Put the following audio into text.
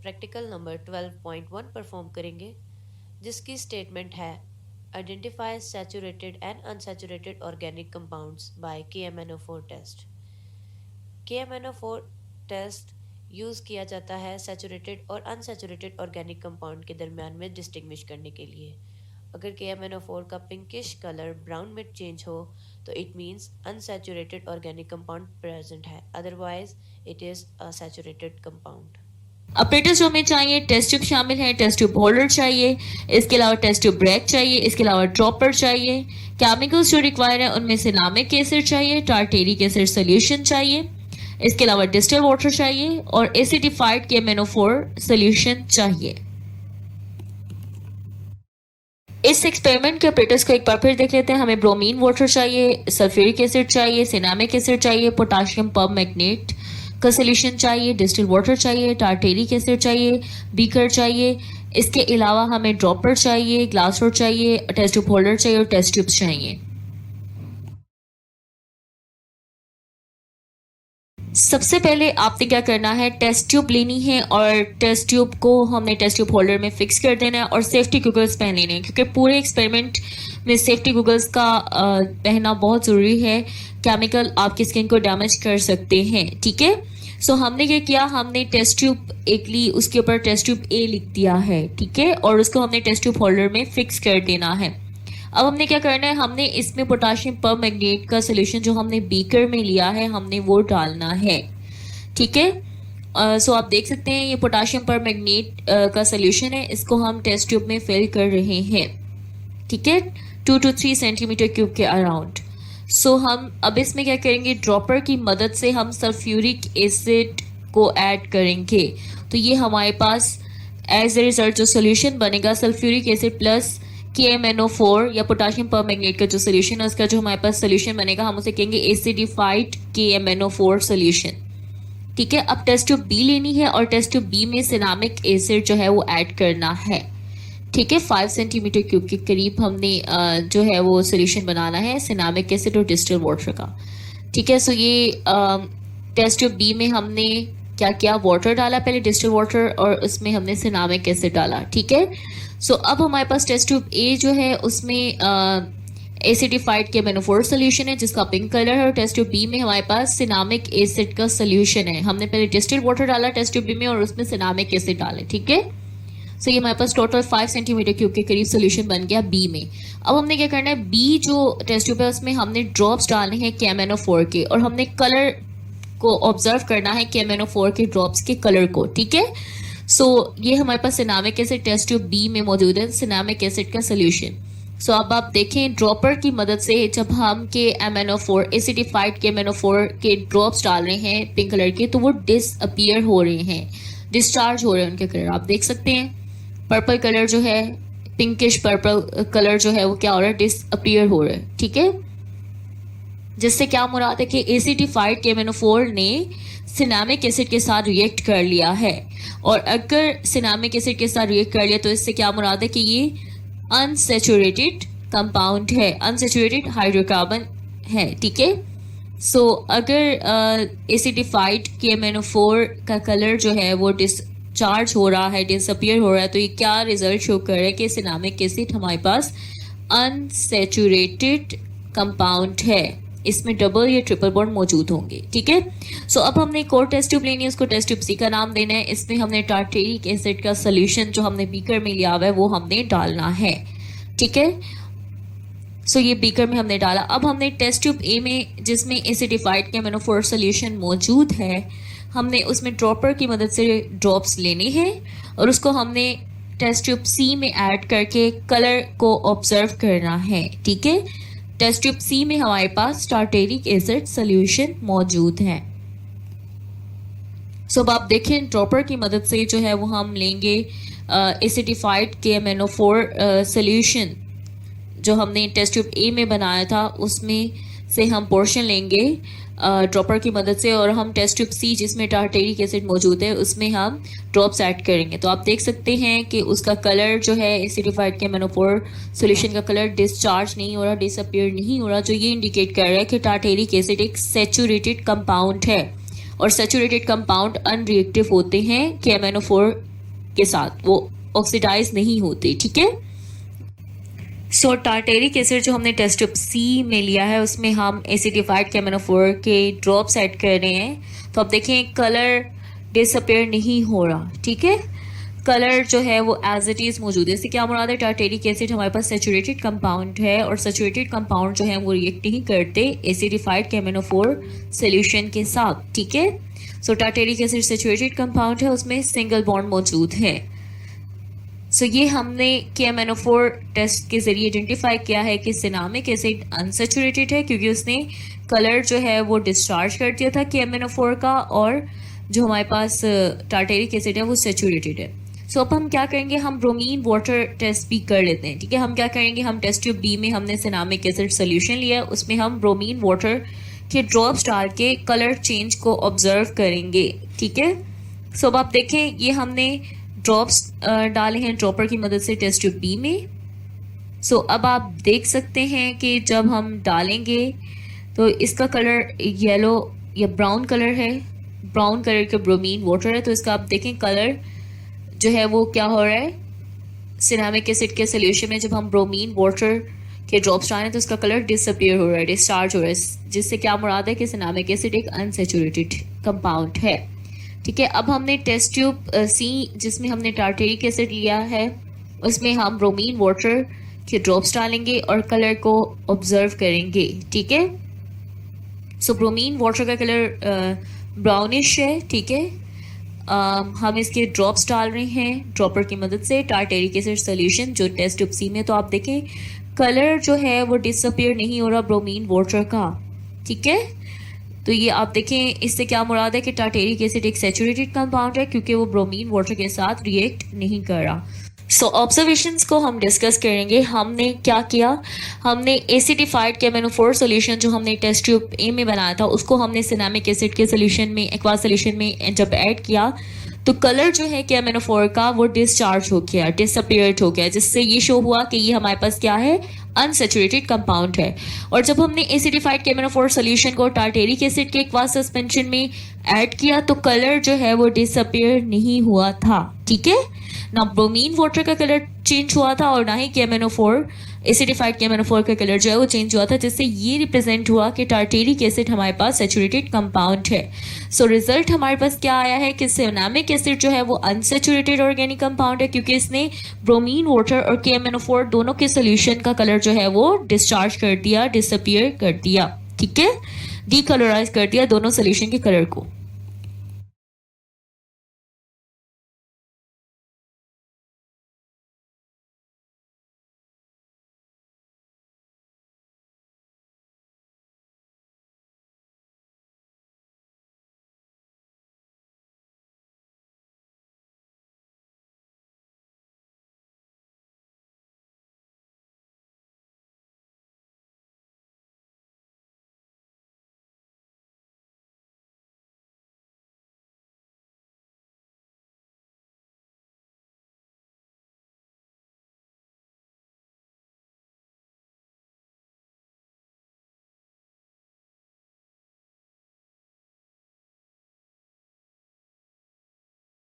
Practical number 12.1 perform करेंगे, जिसकी statement है identify saturated and unsaturated organic compounds by KMNO4 test. KMNO4 test use किया जाता है सैचुरेटेड और अनसैचुरेटेड ऑर्गेनिक कंपाउंड के दरमियान में डिस्टिंग्विश करने के लिए। अगर KMNO4 का पिंकिश कलर ब्राउन में चेंज हो तो it means unsaturated organic compound present है, otherwise it is a saturated compound. Operators जो हमें चाहिए, टेस्ट ट्यूब शामिल है, टेस्ट ट्यूब होल्डर चाहिए, इसके अलावा टेस्ट ट्यूब ब्रेक चाहिए, इसके अलावा ड्रॉपर चाहिए। केमिकल्स जो रिक्वायर है उनमें सिनामिक एसिड चाहिए, टार्टेरिक एसिड सोल्यूशन चाहिए, इसके अलावा डिस्टिल वाटर चाहिए और एसिडिफाइड KMNO4 सोल्यूशन चाहिए। इस एक्सपेरिमेंट के ऑपरेटर्स को एक बार फिर देख लेते हैं। हमें ब्रोमीन वाटर चाहिए, सल्फ्यूरिक एसिड चाहिए, सिनामिक एसिड चाहिए, पोटाशियम परमैंगनेट का सोल्यूशन चाहिए, डिस्टिल वाटर चाहिए, टार्टेरिक एसिड चाहिए, बीकर चाहिए। इसके अलावा हमें ड्रॉपर चाहिए, ग्लास रोड चाहिए, टेस्ट ट्यूब होल्डर चाहिए और टेस्ट ट्यूब्स चाहिए। सबसे पहले आपने क्या करना है, टेस्ट ट्यूब लेनी है और टेस्ट ट्यूब को हमने टेस्ट ट्यूब होल्डर में फिक्स कर देना है और सेफ्टी गूगल्स पहन लेने हैं, क्योंकि पूरे एक्सपेरिमेंट में सेफ्टी गूगल्स का पहनना बहुत ज़रूरी है। केमिकल आपकी स्किन को डैमेज कर सकते हैं, ठीक है। सो हमने क्या किया, हमने टेस्ट ट्यूब एक ली, उसके ऊपर टेस्ट ट्यूब A लिख दिया है, ठीक है, और उसको हमने टेस्ट ट्यूब होल्डर में फिक्स कर देना है। अब हमने क्या करना है, हमने इसमें पोटाशियम परमैंगनेट का सोल्यूशन जो हमने बीकर में लिया है हमने वो डालना है, ठीक है। सो आप देख सकते हैं ये पोटाशियम परमैंगनेट का सोल्यूशन है, इसको हम टेस्ट ट्यूब में फिल कर रहे हैं, ठीक है, 2 to 3 सेंटीमीटर क्यूब के अराउंड। सो हम अब इसमें क्या करेंगे, ड्रॉपर की मदद से हम सल्फ्यूरिक एसिड को ऐड करेंगे। तो ये हमारे पास एज ए रिजल्ट जो सोल्यूशन बनेगा, सल्फ्यूरिक एसिड प्लस KMNO4 या पोटाशियम परमैंगनेट का जो सोल्यूशन है उसका जो हमारे पास सोल्यूशन बनेगा हम उसे कहेंगे एसिडिफाइड KMNO4 सोल्यूशन, ठीक है। अब टेस्ट ट्यूब B लेनी है और टेस्ट ट्यूब B में सिनामिक एसिड जो है वो ऐड करना है, ठीक है। 5 सेंटीमीटर क्यूब के करीब हमने जो है वो सोल्यूशन बनाना है सिनामिक एसिड और डिस्टिल वाटर का, ठीक है। सो ये टेस्ट ट्यूब B में हमने क्या किया, वाटर डाला पहले, डिस्टिल वाटर, और उसमें हमने सिनामिक एसिड डाला, ठीक है। सो अब हमारे पास टेस्ट ट्यूब A जो है उसमें एसिडिफाइड KMNO4 सोल्यूशन है जिसका पिंक कलर है, और टेस्ट ट्यूब B में हमारे पास सिनामिक एसिड का सोल्यूशन है। हमने पहले डिस्टिल वाटर डाला टेस्ट ट्यूब B में और उसमें सिनामिक एसिड डाले, ठीक है। सो ये हमारे पास टोटल 5 सेंटीमीटर क्यूब के करीब सोल्यूशन बन गया B में। अब हमने क्या करना है, B जो टेस्ट ट्यूब है उसमें हमने ड्रॉप्स डालने हैं KMNO4 के, और हमने कलर को ऑब्जर्व करना है KMNO4 के ड्रॉप्स के कलर को, ठीक है। सो ये हमारे पास cinnamic acid test tube B में मौजूद है, सिनामिक एसिड का सोल्यूशन। सो अब आप देखें ड्रॉपर की मदद से जब हम KMNO4 एसिडिफाइड KMNO4 के ड्रॉप्स डाल रहे हैं पिंक कलर के, तो वो डिसअपियर हो रहे हैं, डिस्चार्ज हो रहे हैं उनके कलर, आप देख सकते हैं। पर्पल कलर जो है, पिंकिश पर्पल कलर जो है वो क्या हो रहा है, डिसअपियर हो रहा है, ठीक है। जिससे क्या मुराद है कि एसिडिफाइड KMNO4 ने सिनामिक एसिड के साथ रिएक्ट कर लिया है, और अगर सिनामिक एसिड के साथ रिएक्ट कर लिया तो इससे क्या मुराद है कि ये अनसैचुरेटेड कंपाउंड है, अनसैचुरेटेड हाइड्रोकार्बन है, ठीक है। सो अगर एसिडिफाइड KMNO4 का कलर जो है वो डिस्चार्ज हो रहा है, डिसअपियर हो रहा है, तो ये क्या रिजल्ट शो कर रहा है कि सिनामिक एसिड हमारे पास अनसैचुरेटेड कंपाउंड है, इसमें डबल या ट्रिपल बॉन्ड मौजूद होंगे, ठीक है। सो अब हमने एक और टेस्ट ट्यूब लेनी है, उसको टेस्ट ट्यूब C का नाम देना है। इसमें हमने टार्टेरिक एसिड का सोल्यूशन जो हमने बीकर में लिया हुआ है वो हमने डालना है, ठीक है। सो ये बीकर में हमने डाला। अब हमने टेस्ट ट्यूब A में जिसमें एसिडिफाइड KMNO4 सोल्यूशन मौजूद है, हमने उसमें ड्रॉपर की मदद से ड्रॉप्स लेने हैं और उसको हमने टेस्ट ट्यूब C में ऐड करके कलर को ऑब्जर्व करना है, ठीक है। टेस्ट ट्यूब C में हमारे पास टार्टेरिक एसिड सोल्यूशन मौजूद है। सो अब आप देखें ड्रॉपर की मदद से जो है वो हम लेंगे एसिडिफाइड KMNO4 सोल्यूशन जो हमने टेस्ट ट्यूब A में बनाया था उसमें से हम पोर्शन लेंगे ड्रॉपर की मदद से, और हम टेस्ट ट्यूब C जिसमें टार्टेरिक एसिड मौजूद है उसमें हम ड्रॉप्स ऐड करेंगे। तो आप देख सकते हैं कि उसका कलर जो है एसिडिफाइड KMNO4 सोल्यूशन का कलर डिस्चार्ज नहीं हो रहा, डिसअपियर नहीं हो रहा, जो ये इंडिकेट कर रहा है कि टार्टेरिक एसिड एक सैचुरेटेड कंपाउंड है, और सैचुरेटेड कंपाउंड अनरिएक्टिव होते हैं KMNO4 के साथ, वो ऑक्सीडाइज नहीं होते, ठीक है। सो टार्टेरिक एसिड जो हमने टेस्ट ट्यूब सी में लिया है उसमें हम एसिडिफाइड KMnO4 के ड्रॉप्स ऐड कर रहे हैं। तो अब देखें कलर डिसअपेयर नहीं हो रहा, ठीक है, कलर जो है वो एज इट इज मौजूद है। इससे क्या मुराद है, टार्टेरिक एसिड हमारे पास सेचुरेटेड कंपाउंड है और सेचुरेटेड कंपाउंड जो है वो रिएक्ट नहीं करते एसिडिफाइड KMnO4 सोल्यूशन के साथ, ठीक है। सो टार्टेरिक एसिड सेचुरेटेड कंपाउंड है, उसमें सिंगल बॉन्ड मौजूद है। सो ये हमने KMnO4 टेस्ट के जरिए आइडेंटिफाई किया है कि सिनामिक एसिड अनसेचुरेटेड है क्योंकि उसने कलर जो है वो डिस्चार्ज कर दिया था KMnO4 का, और जो हमारे पास टार्टेरिक एसिड है वो सेचुरेटेड है। सो अब हम क्या करेंगे, हम ब्रोमीन वाटर टेस्ट भी कर लेते हैं, ठीक है। हम क्या करेंगे, हम टेस्ट ट्यूब बी में हमने सिनामिक एसिड सोल्यूशन लिया है, उसमें हम ब्रोमीन वाटर के ड्रॉप्स डाल के कलर चेंज को ऑब्जर्व करेंगे, ठीक है। सो अब आप देखें ये हमने ड्रॉप्स डाले हैं ड्रॉपर की मदद से टेस्ट ट्यूब बी में। सो अब आप देख सकते हैं कि जब हम डालेंगे तो इसका कलर येलो या ब्राउन कलर है, ब्राउन कलर का ब्रोमीन वाटर है। तो इसका आप देखें कलर जो है वो क्या हो रहा है, सिनामिक एसिड के सोल्यूशन में जब हम ब्रोमीन वाटर के ड्रॉप्स डालें तो उसका कलर डिसअपियर हो रहा है, डिस्चार्ज हो रहा है, जिससे क्या मुराद है कि सिनामिक एसिड एक अनसेचुरेटेड कंपाउंड है, ठीक है। अब हमने टेस्ट ट्यूब सी जिसमें हमने टार्टेरिक एसिड लिया है उसमें हम ब्रोमीन वाटर के ड्रॉप्स डालेंगे और कलर को ऑब्जर्व करेंगे, ठीक है। सो ब्रोमीन वाटर का कलर ब्राउनिश है, ठीक है। हम इसके ड्रॉप्स डाल रहे हैं ड्रॉपर की मदद से टार्टेरिक एसिड सोल्यूशन जो टेस्ट ट्यूब सी में। तो आप देखें कलर जो है वो डिसअपियर नहीं हो रहा ब्रोमीन वाटर का, ठीक है। तो ये आप देखें इससे क्या मुराद है कि टार्टेरिक एसिड एक सेचुरेटेड कंपाउंड है क्योंकि वो ब्रोमीन वाटर के साथ रिएक्ट नहीं कर रहा। सो ऑब्जर्वेशंस को हम डिस्कस करेंगे। हमने क्या किया, हमने एसिडिफाइड KMnO4 सोल्यूशन जो हमने टेस्ट ट्यूब ए में बनाया था उसको हमने सिनामिक एसिड के सोल्यूशन में, एक्वा सोल्यूशन में जब ऐड किया तो कलर जो है KMnO4 का वो डिस्चार्ज हो गया, डिसअपियर्ड हो गया, जिससे ये शो हुआ कि ये हमारे पास क्या है, अनसेचुरेटेड कंपाउंड है। और जब हमने एसिडिफाइड KMnO4 सोल्यूशन को टार्टेरिक एसिड के एक्वा सस्पेंशन में ऐड किया तो कलर जो है वो डिसअपियर नहीं हुआ था, ठीक है। ना ब्रोमीन वाटर का कलर चेंज हुआ था और ना ही KMnO4 एसिडिफाइड KMnO4 का कलर जो है वो चेंज हुआ था, जिससे ये रिप्रेजेंट हुआ कि टार्टेरिक एसिड हमारे पास सेचुरेटेड कंपाउंड है। सो रिजल्ट हमारे पास क्या आया है कि सिनामिक एसिड जो है वो अनसेचुरेटेड ऑर्गेनिक कंपाउंड है क्योंकि इसने ब्रोमीन वाटर और KMnO4 दोनों के सोल्यूशन का कलर जो है वो डिस्चार्ज कर दिया, डिसअपियर कर दिया, ठीक है, डीकलराइज कर दिया दोनों सोल्यूशन के कलर को।